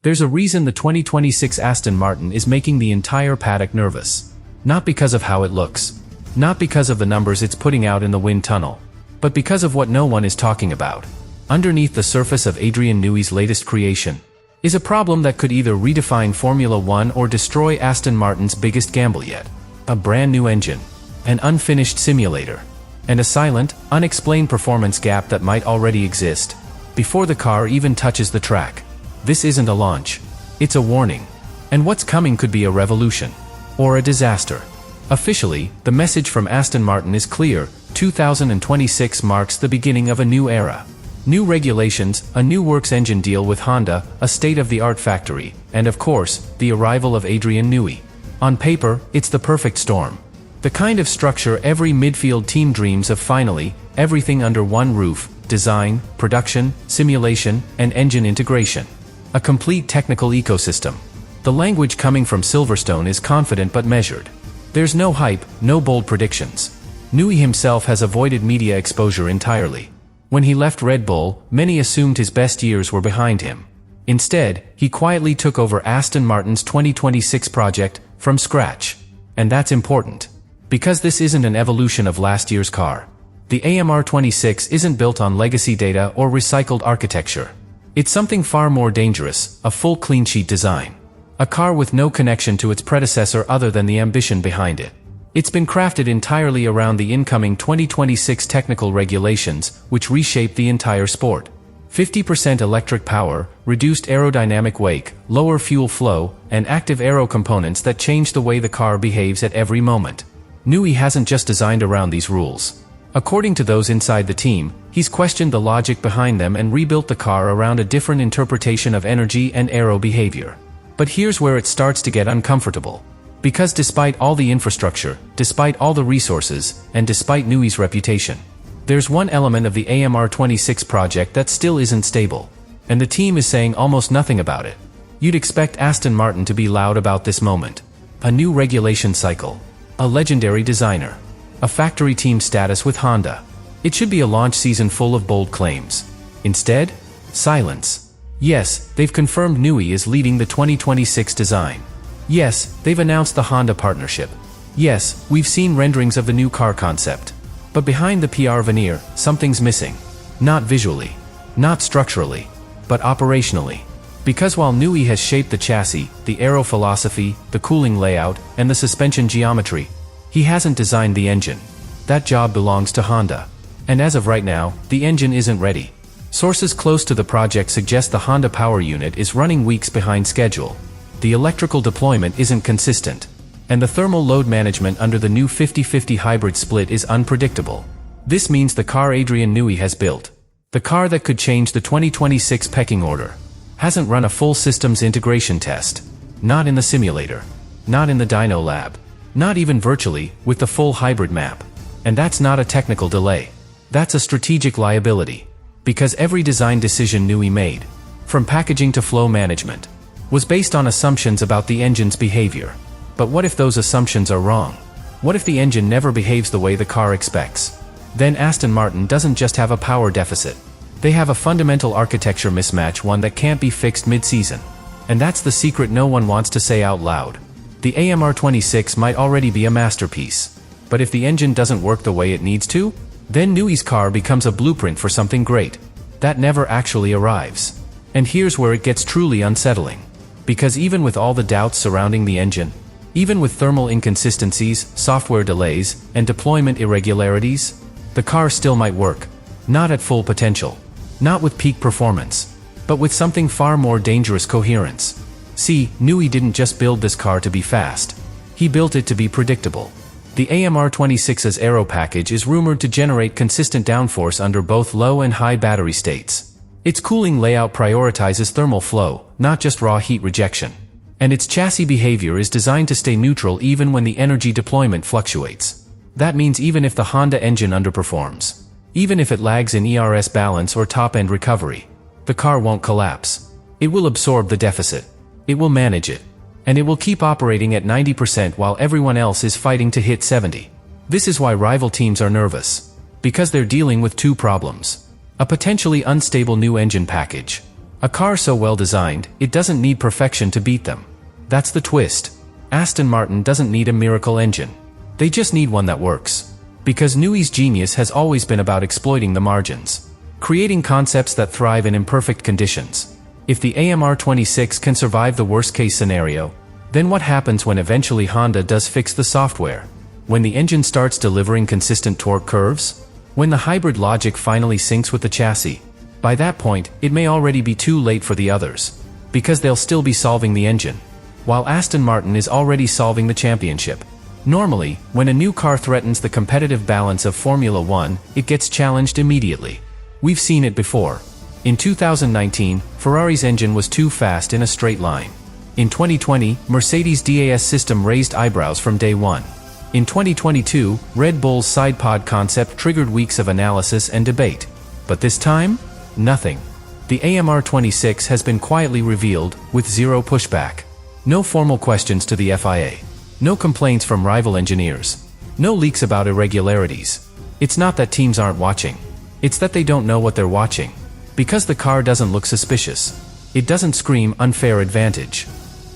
There's a reason the 2026 Aston Martin is making the entire paddock nervous. Not because of how it looks. Not because of the numbers it's putting out in the wind tunnel. But because of what no one is talking about. Underneath the surface of Adrian Newey's latest creation is a problem that could either redefine Formula One or destroy Aston Martin's biggest gamble yet. A brand new engine, an unfinished simulator, and a silent, unexplained performance gap that might already exist before the car even touches the track. This isn't a launch. It's a warning. And what's coming could be a revolution. Or a disaster. Officially, the message from Aston Martin is clear: 2026 marks the beginning of a new era. New regulations, a new works engine deal with Honda, a state-of-the-art factory, and of course, the arrival of Adrian Newey. On paper, it's the perfect storm. The kind of structure every midfield team dreams of: finally, everything under one roof: design, production, simulation, and engine integration. A complete technical ecosystem. The language coming from Silverstone is confident but measured. There's no hype, no bold predictions. Newey himself has avoided media exposure entirely. When he left Red Bull, many assumed his best years were behind him. Instead, he quietly took over Aston Martin's 2026 project from scratch. And that's important. Because this isn't an evolution of last year's car. The AMR26 isn't built on legacy data or recycled architecture. It's something far more dangerous: a full clean sheet design. A car with no connection to its predecessor other than the ambition behind it. It's been crafted entirely around the incoming 2026 technical regulations, which reshape the entire sport. 50% electric power, reduced aerodynamic wake, lower fuel flow, and active aero components that change the way the car behaves at every moment. Newey hasn't just designed around these rules. According to those inside the team, he's questioned the logic behind them and rebuilt the car around a different interpretation of energy and aero behavior. But here's where it starts to get uncomfortable. Because despite all the infrastructure, despite all the resources, and despite Newey's reputation, there's one element of the AMR26 project that still isn't stable. And the team is saying almost nothing about it. You'd expect Aston Martin to be loud about this moment. A new regulation cycle. A legendary designer. A factory team status with Honda. It should be a launch season full of bold claims. Instead, silence. Yes, they've confirmed Newey is leading the 2026 design. Yes, they've announced the Honda partnership. Yes, we've seen renderings of the new car concept. But behind the PR veneer, something's missing. Not visually. Not structurally. But operationally. Because while Newey has shaped the chassis, the aero philosophy, the cooling layout, and the suspension geometry, he hasn't designed the engine. That job belongs to Honda. And as of right now, the engine isn't ready. Sources close to the project suggest the Honda power unit is running weeks behind schedule. The electrical deployment isn't consistent. And the thermal load management under the new 50-50 hybrid split is unpredictable. This means the car Adrian Newey has built, the car that could change the 2026 pecking order, hasn't run a full systems integration test. Not in the simulator. Not in the dyno lab. Not even virtually, with the full hybrid map. And that's not a technical delay. That's a strategic liability. Because every design decision Newey made, from packaging to flow management, was based on assumptions about the engine's behavior. But what if those assumptions are wrong? What if the engine never behaves the way the car expects? Then Aston Martin doesn't just have a power deficit. They have a fundamental architecture mismatch, one that can't be fixed mid-season. And that's the secret no one wants to say out loud. The AMR26 might already be a masterpiece. But if the engine doesn't work the way it needs to, then Newey's car becomes a blueprint for something great that never actually arrives. And here's where it gets truly unsettling. Because even with all the doubts surrounding the engine, even with thermal inconsistencies, software delays, and deployment irregularities, the car still might work. Not at full potential. Not with peak performance. But with something far more dangerous: coherence. See, Newey didn't just build this car to be fast. He built it to be predictable. The AMR26's aero package is rumored to generate consistent downforce under both low and high battery states. Its cooling layout prioritizes thermal flow, not just raw heat rejection. And its chassis behavior is designed to stay neutral even when the energy deployment fluctuates. That means even if the Honda engine underperforms, even if it lags in ERS balance or top-end recovery, the car won't collapse. It will absorb the deficit. It will manage it. And it will keep operating at 90% while everyone else is fighting to hit 70. This is why rival teams are nervous. Because they're dealing with two problems. A potentially unstable new engine package. A car so well designed, it doesn't need perfection to beat them. That's the twist. Aston Martin doesn't need a miracle engine. They just need one that works. Because Newey's genius has always been about exploiting the margins. Creating concepts that thrive in imperfect conditions. If the AMR26 can survive the worst-case scenario, then what happens when eventually Honda does fix the software? When the engine starts delivering consistent torque curves? When the hybrid logic finally syncs with the chassis? By that point, it may already be too late for the others. Because they'll still be solving the engine, while Aston Martin is already solving the championship. Normally, when a new car threatens the competitive balance of Formula One, it gets challenged immediately. We've seen it before. In 2019, Ferrari's engine was too fast in a straight line. In 2020, Mercedes' DAS system raised eyebrows from day one. In 2022, Red Bull's side pod concept triggered weeks of analysis and debate. But this time? Nothing. The AMR26 has been quietly revealed, with zero pushback. No formal questions to the FIA. No complaints from rival engineers. No leaks about irregularities. It's not that teams aren't watching. It's that they don't know what they're watching. Because the car doesn't look suspicious. It doesn't scream unfair advantage.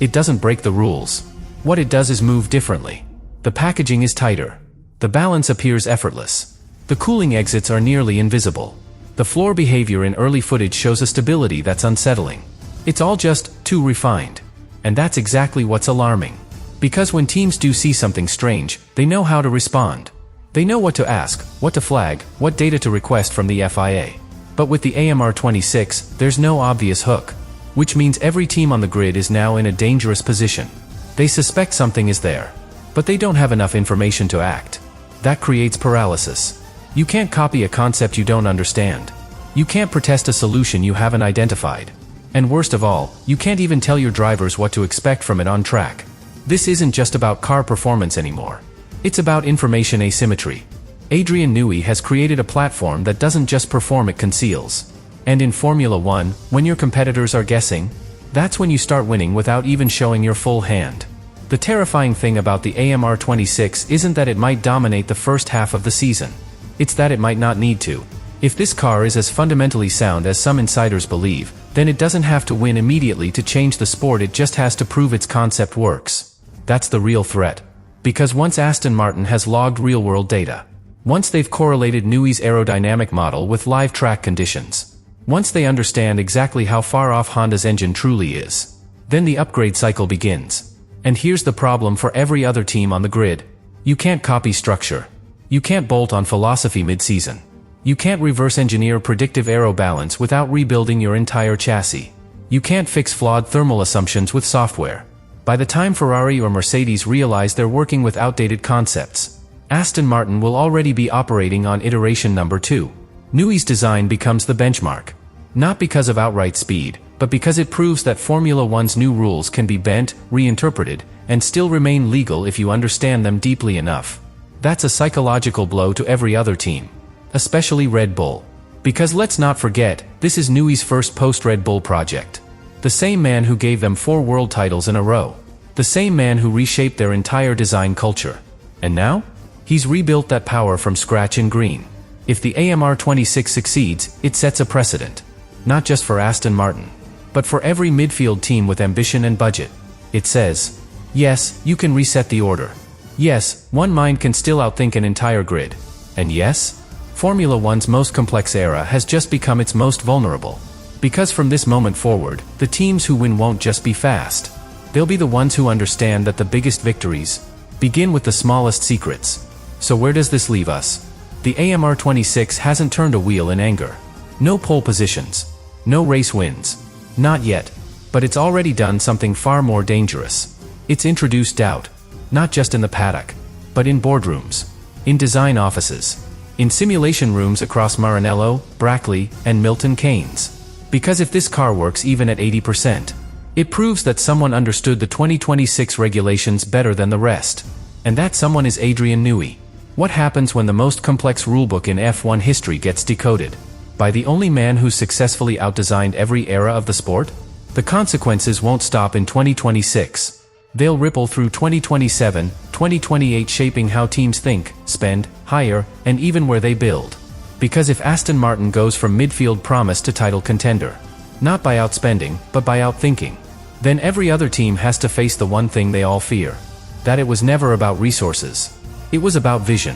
It doesn't break the rules. What it does is move differently. The packaging is tighter. The balance appears effortless. The cooling exits are nearly invisible. The floor behavior in early footage shows a stability that's unsettling. It's all just too refined. And that's exactly what's alarming. Because when teams do see something strange, they know how to respond. They know what to ask, what to flag, what data to request from the FIA. But with the AMR26, there's no obvious hook. Which means every team on the grid is now in a dangerous position. They suspect something is there. But they don't have enough information to act. That creates paralysis. You can't copy a concept you don't understand. You can't protest a solution you haven't identified. And worst of all, you can't even tell your drivers what to expect from it on track. This isn't just about car performance anymore. It's about information asymmetry. Adrian Newey has created a platform that doesn't just perform, it conceals. And in Formula One, when your competitors are guessing, that's when you start winning without even showing your full hand. The terrifying thing about the AMR26 isn't that it might dominate the first half of the season. It's that it might not need to. If this car is as fundamentally sound as some insiders believe, then it doesn't have to win immediately to change the sport, it just has to prove its concept works. That's the real threat. Because once Aston Martin has logged real-world data, once they've correlated Newey's aerodynamic model with live track conditions, once they understand exactly how far off Honda's engine truly is, then the upgrade cycle begins. And here's the problem for every other team on the grid. You can't copy structure. You can't bolt on philosophy mid-season. You can't reverse engineer predictive aero balance without rebuilding your entire chassis. You can't fix flawed thermal assumptions with software. By the time Ferrari or Mercedes realize they're working with outdated concepts, Aston Martin will already be operating on iteration number 2. Newey's design becomes the benchmark. Not because of outright speed, but because it proves that Formula One's new rules can be bent, reinterpreted, and still remain legal if you understand them deeply enough. That's a psychological blow to every other team. Especially Red Bull. Because let's not forget, this is Newey's first post-Red Bull project. The same man who gave them 4 world titles in a row. The same man who reshaped their entire design culture. And now? He's rebuilt that power from scratch in green. If the AMR26 succeeds, it sets a precedent. Not just for Aston Martin, but for every midfield team with ambition and budget. It says, yes, you can reset the order. Yes, one mind can still outthink an entire grid. And yes, Formula One's most complex era has just become its most vulnerable. Because from this moment forward, the teams who win won't just be fast. They'll be the ones who understand that the biggest victories begin with the smallest secrets. So where does this leave us? The AMR26 hasn't turned a wheel in anger. No pole positions. No race wins. Not yet. But it's already done something far more dangerous. It's introduced doubt. Not just in the paddock, but in boardrooms. In design offices. In simulation rooms across Maranello, Brackley, and Milton Keynes. Because if this car works even at 80%, it proves that someone understood the 2026 regulations better than the rest. And that someone is Adrian Newey. What happens when the most complex rulebook in F1 history gets decoded? By the only man who's successfully outdesigned every era of the sport? The consequences won't stop in 2026. They'll ripple through 2027, 2028, shaping how teams think, spend, hire, and even where they build. Because if Aston Martin goes from midfield promise to title contender, Not by outspending, but by outthinking. Then every other team has to face the one thing they all fear. That it was never about resources. It was about vision.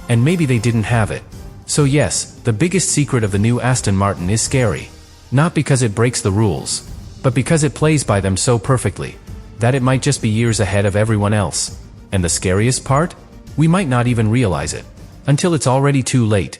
And maybe they didn't have it. So yes, the biggest secret of the new Aston Martin is scary. Not because it breaks the rules, but because it plays by them so perfectly, that it might just be years ahead of everyone else. And the scariest part? We might not even realize it. Until it's already too late.